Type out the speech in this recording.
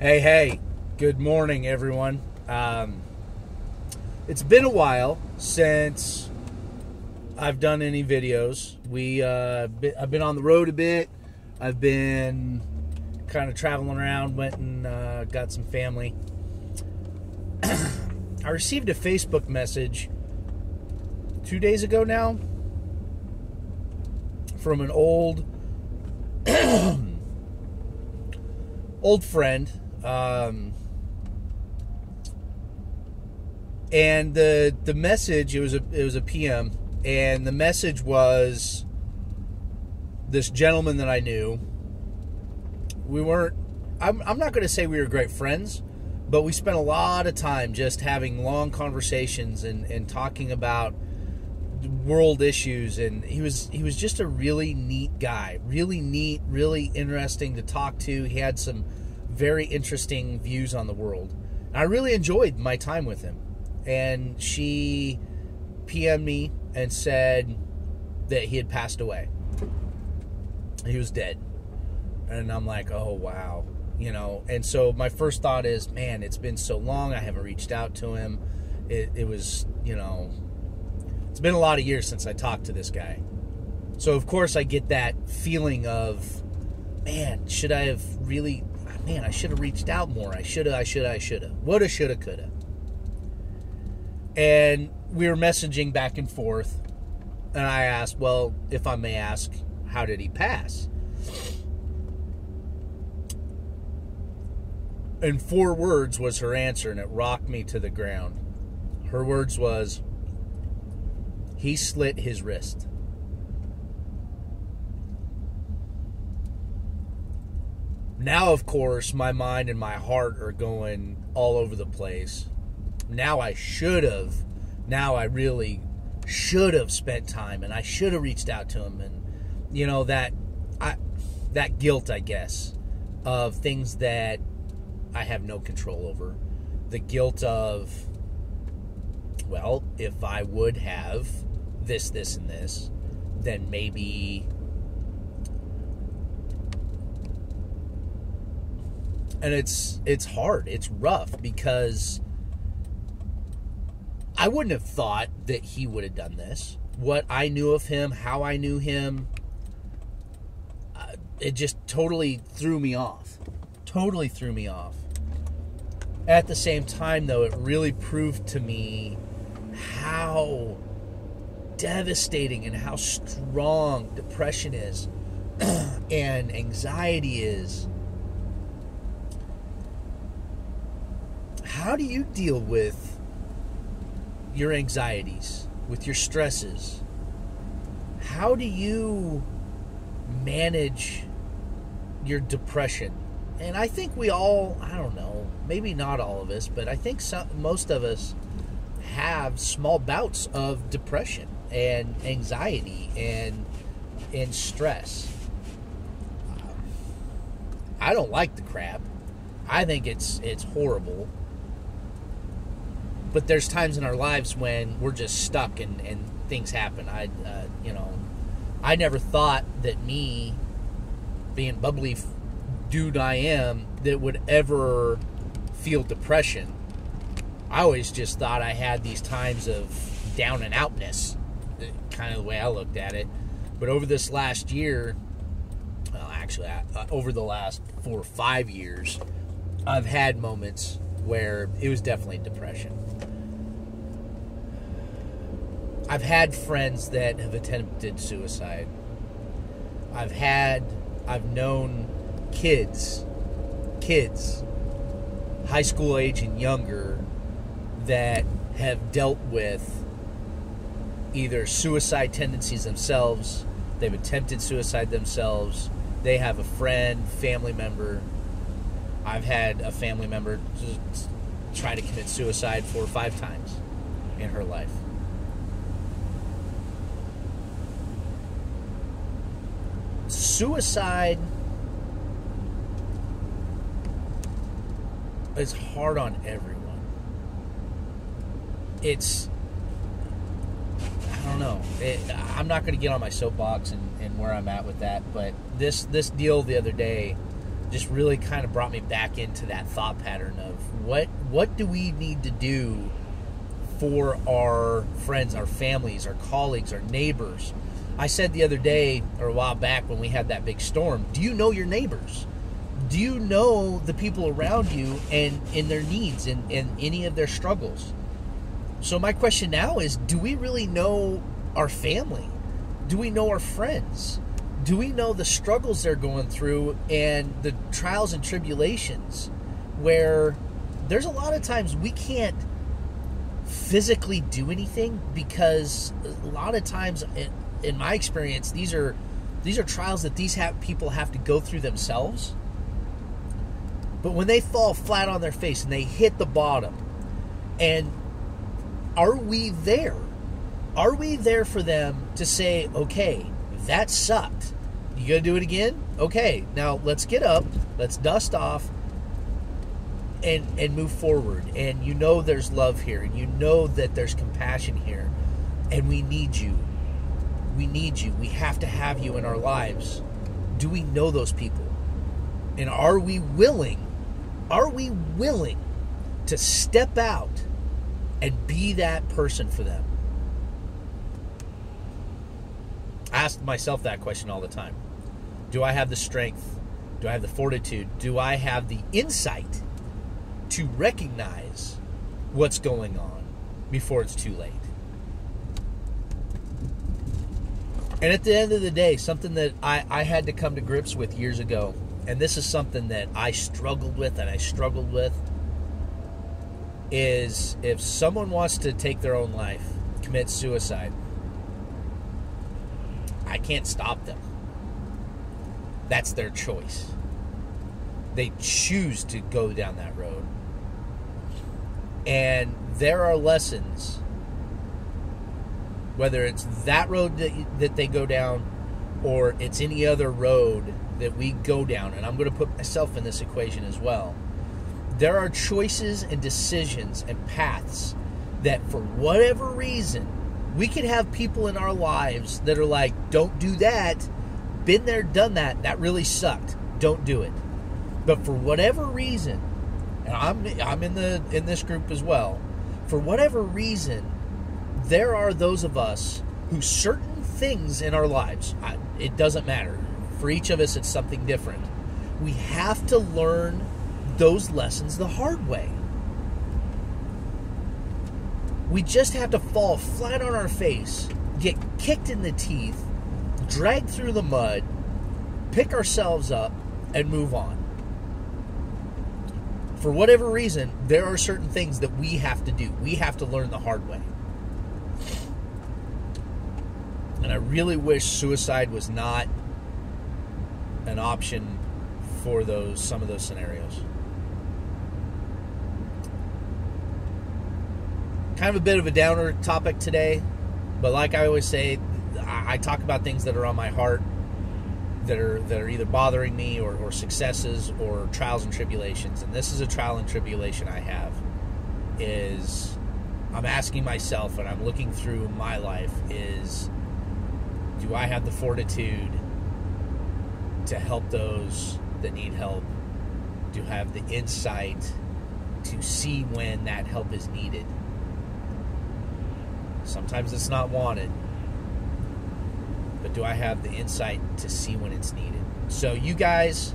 Hey, good morning, everyone. It's been a while since I've done any videos. I've been on the road a bit. I've been kind of traveling around, went and got some family. I received a Facebook message 2 days ago now from an old friend. And the message, it was a PM, and the message was this gentleman that I knew. I'm not going to say we were great friends, but we spent a lot of time just having long conversations and talking about world issues, and he was just a really neat guy, really neat, really interesting to talk to. He had some very interesting views on the world. I really enjoyed my time with him. And she PM'd me and said that he had passed away. He was dead. And I'm like, oh, wow. And so my first thought is, man, it's been so long. I haven't reached out to him. It was, it's been a lot of years since I talked to this guy. So, of course, I get that feeling of, man, I should have reached out more. I should have. Woulda, shoulda, coulda. And we were messaging back and forth. And I asked, well, if I may ask, how did he pass? And 4 words was her answer, and it rocked me to the ground. Her words was, he slit his wrist. Now, of course, my mind and my heart are going all over the place. Now I really should have spent time, and I should have reached out to him, and that guilt, I guess, of things that I have no control over. The guilt of, well, if I would have this, and this, then maybe. And it's hard. It's rough because I wouldn't have thought that he would have done this. What I knew of him, how I knew him, it just totally threw me off. Totally threw me off. At the same time, though, it really proved to me how devastating and how strong depression is and anxiety is. How do you deal with your anxieties, with your stresses? How do you manage your depression? And I think we all, I don't know, maybe not all of us, but I think most of us have small bouts of depression and anxiety and stress. I don't like the crap. I think it's horrible. But there's times in our lives when we're just stuck and things happen. I never thought that me, being bubbly dude I am, that would ever feel depression. I always just thought I had these times of down and outness, kind of the way I looked at it. But over this last year, well, actually, over the last 4 or 5 years, I've had moments where it was definitely depression. I've had friends that have attempted suicide. I've known kids, high school age and younger, that have dealt with either suicide tendencies themselves, they've attempted suicide themselves, they have a friend, family member. I've had a family member try to commit suicide 4 or 5 times in her life. Suicide is hard on everyone. I don't know. I'm not going to get on my soapbox and where I'm at with that, but this deal the other day just really kind of brought me back into that thought pattern of what do we need to do for our friends, our families, our colleagues, our neighbors. I said the other day, or a while back when we had that big storm, do you know your neighbors? Do you know the people around you and in their needs and any of their struggles? So my question now is, do we really know our family? Do we know our friends? Do we know the struggles they're going through and the trials and tribulations where there's a lot of times we can't physically do anything because a lot of times, in my experience, these are trials that these people have to go through themselves. But when they fall flat on their face and they hit the bottom, and are we there? Are we there for them to say, okay, that sucked. You gonna do it again? Okay, now let's get up, let's dust off, and move forward. And you know there's love here, and you know that there's compassion here, and we need you. We need you. We have to have you in our lives. Do we know those people? And are we willing to step out and be that person for them? I ask myself that question all the time. Do I have the strength? Do I have the fortitude? Do I have the insight to recognize what's going on before it's too late? And at the end of the day, something that I had to come to grips with years ago, and this is something that I struggled with, is if someone wants to take their own life, commit suicide, I can't stop them. That's their choice. They choose to go down that road. And there are lessons, whether it's that road that they go down or it's any other road that we go down, and I'm going to put myself in this equation as well. There are choices and decisions and paths that for whatever reason, we could have people in our lives that are like, don't do that. Been there, done that. That really sucked. Don't do it. But for whatever reason, and I'm in this group as well, for whatever reason, there are those of us who certain things in our lives, it doesn't matter. For each of us, it's something different. We have to learn those lessons the hard way. We just have to fall flat on our face, get kicked in the teeth, dragged through the mud, pick ourselves up, and move on. For whatever reason, there are certain things that we have to do. We have to learn the hard way. And I really wish suicide was not an option for some of those scenarios. Kind of a bit of a downer topic today, but like I always say, I talk about things that are on my heart, that are either bothering me or successes or trials and tribulations. And this is a trial and tribulation I have. Is I'm asking myself, and I'm looking through my life, is do I have the fortitude to help those that need help? Do I have the insight to see when that help is needed? Sometimes it's not wanted, but do I have the insight to see when it's needed? So you guys,